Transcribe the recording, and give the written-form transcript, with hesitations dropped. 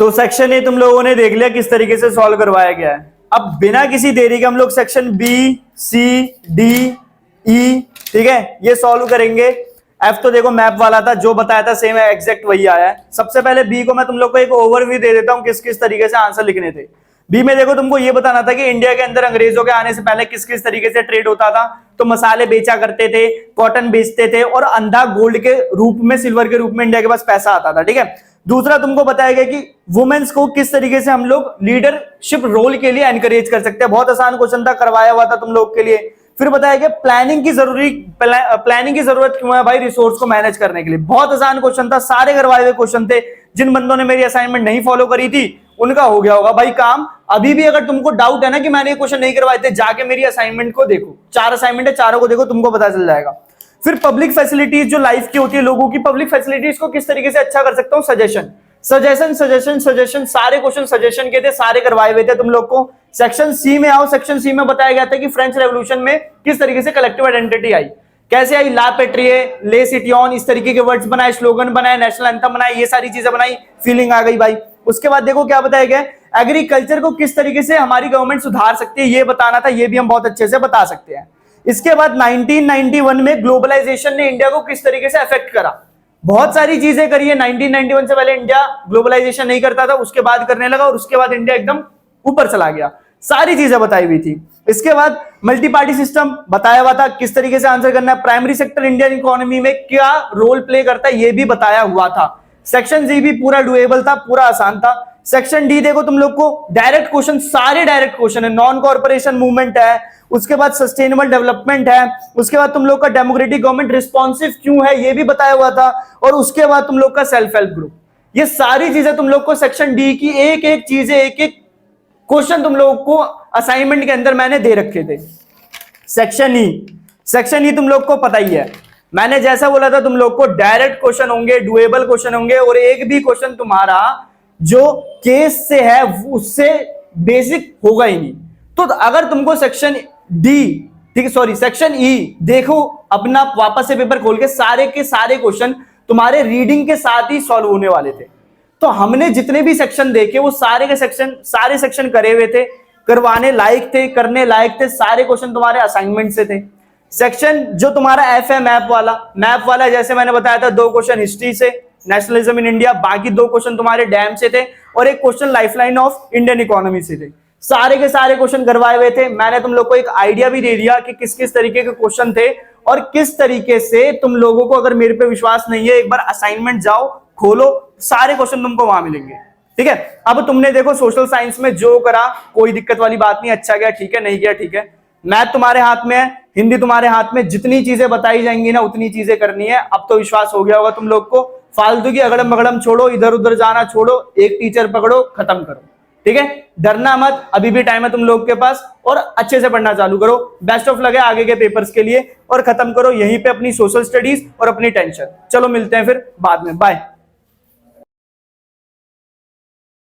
तो section A तुम लोगों ने देख लिया किस तरीके से सॉल्व करवाया गया है। अब बिना किसी देरी के हम लोग सेक्शन बी, सी, डी, ई, ठीक है, ये सॉल्व करेंगे। एफ तो देखो मैप वाला था, जो बताया था सेम है, एग्जैक्ट वही आया है। सबसे पहले बी को मैं तुम लोग को एक ओवरव्यू दे देता हूं किस किस तरीके से आंसर लिखने थे। बी में देखो तुमको ये बताना था कि इंडिया के अंदर अंग्रेजों के आने से पहले किस किस तरीके से ट्रेड होता था। तो मसाले बेचा करते थे, कॉटन बेचते थे, और अंधा गोल्ड के रूप में, सिल्वर के रूप में इंडिया के पास पैसा आता था, ठीक है। दूसरा तुमको बताया गया कि वुमेन्स को किस तरीके से हम लोग लीडरशिप रोल के लिए एनकरेज कर सकते हैं। बहुत आसान क्वेश्चन था, करवाया हुआ था तुम लोग के लिए। फिर बताया गया प्लानिंग की जरूरत क्यों है भाई रिसोर्स को मैनेज करने के लिए। बहुत आसान क्वेश्चन था, सारे करवाए हुए क्वेश्चन थे। जिन बंदों ने मेरी असाइनमेंट नहीं फॉलो करी थी उनका हो गया होगा भाई काम। अभी भी अगर तुमको डाउट है ना कि मैंने ये क्वेश्चन नहीं करवाए थे, जाके मेरी असाइनमेंट को देखो, 4 असाइनमेंट है, चारों को देखो, तुमको पता चल जाएगा। फिर पब्लिक फैसिलिटीज जो लाइफ की होती है लोगों की, पब्लिक फैसिलिटीज को किस तरीके से अच्छा कर सकता हूं, सजेशन, सारे क्वेश्चन सजेशन के थे, सारे करवाए हुए थे तुम लोग को। सेक्शन सी में आओ, सेक्शन सी में बताया गया था कि फ्रेंच रेवोल्यूशन में किस तरीके से कलेक्टिव आइडेंटिटी आई, कैसे आई, ला पेट्रिए, ले सिटियन, इस तरीके के वर्ड्स बनाए, स्लोगन बनाए, नेशनल एंथम बनाए, ये सारी चीजें बनाई, फीलिंग आ गई भाई। उसके बाद देखो क्या बताया गया, एग्रीकल्चर को किस तरीके से हमारी गवर्नमेंट सुधार सकती है, ये बताना था, ये भी हम बहुत अच्छे से बता सकते हैं। इसके बाद 1991 में ग्लोबलाइजेशन ने इंडिया को किस तरीके से अफेक्ट करा, बहुत सारी चीजें करी है। 1991 से पहले इंडिया ग्लोबलाइजेशन नहीं करता था, उसके बाद करने लगा, और उसके बाद इंडिया एकदम ऊपर चला गया, सारी चीजें बताई हुई थी। इसके बाद मल्टी पार्टी सिस्टम बताया हुआ था, किस तरीके से आंसर करना है। प्राइमरी सेक्टर इंडियन इकोनॉमी में क्या रोल प्ले करता है, ये भी बताया हुआ था। सेक्शन जी भी पूरा डुएबल था, पूरा आसान था। सेक्शन डी देखो तुम लोग को डायरेक्ट क्वेश्चन, सारे डायरेक्ट क्वेश्चन है। नॉन कॉर्पोरेशन मूवमेंट है, उसके बाद सस्टेनेबल डेवलपमेंट है, उसके बाद तुम लोग का डेमोक्रेटिक गवर्नमेंट रिस्पॉन्सिव क्यों है, ये भी बताया हुआ था, और उसके बाद तुम लोग का सेल्फ हेल्प ग्रुप। ये सारी चीजें तुम लोग को सेक्शन डी की एक एक चीजें, एक एक क्वेश्चन तुम लोगों को असाइनमेंट के अंदर मैंने दे रखे थे। सेक्शन ई तुम लोग को पता ही है, मैंने जैसा बोला था तुम लोग को डायरेक्ट क्वेश्चन होंगे, डुएबल क्वेश्चन होंगे, और एक भी क्वेश्चन तुम्हारा जो केस से है उससे बेसिक होगा ही नहीं। तो अगर तुमको सेक्शन डी, ठीक है, सॉरी सेक्शन ई देखो, अपना वापस से पेपर खोल के सारे के सारे क्वेश्चन तुम्हारे रीडिंग के साथ ही सॉल्व होने वाले थे। तो हमने जितने भी सेक्शन देखे वो सारे सेक्शन करे हुए थे, करवाने लायक थे, करने लायक थे, सारे क्वेश्चन तुम्हारे असाइनमेंट से थे। सेक्शन जो तुम्हारा एफ है मैप वाला जैसे मैंने बताया था, 2 क्वेश्चन हिस्ट्री से, नेशनलिज्म इन इंडिया, बाकी 2 क्वेश्चन तुम्हारे डैम से थे, और एक question lifeline of Indian economy से थे। सारे के सारे क्वेश्चन करवाए हुए थे। मैंने तुम लोग को एक आइडिया भी दे दिया कि किस किस तरीके के क्वेश्चन थे, और किस तरीके से तुम लोगों को, अगर मेरे पे विश्वास नहीं है, एक बार असाइनमेंट जाओ, खोलो, सारे क्वेश्चन तुमको वहां मिलेंगे, ठीक है। अब तुमने देखो सोशल साइंस में जो करा, कोई दिक्कत वाली बात नहीं, अच्छा गया ठीक है, नहीं गया ठीक है। मैथ तुम्हारे हाथ में है, हिंदी तुम्हारे हाथ में, जितनी चीजें बताई जाएंगी ना उतनी चीजें करनी है। अब तो विश्वास हो गया होगा तुम लोग को। फालतू की अगड़म बगड़म छोड़ो, इधर उधर जाना छोड़ो, एक टीचर पकड़ो, खत्म करो, ठीक है। डरना मत, अभी भी टाइम है तुम लोग के पास, और अच्छे से पढ़ना चालू करो। बेस्ट ऑफ लक है आगे के पेपर्स के लिए, और खत्म करो यहीं पे अपनी सोशल स्टडीज और अपनी टेंशन। चलो मिलते हैं फिर बाद में, बाय।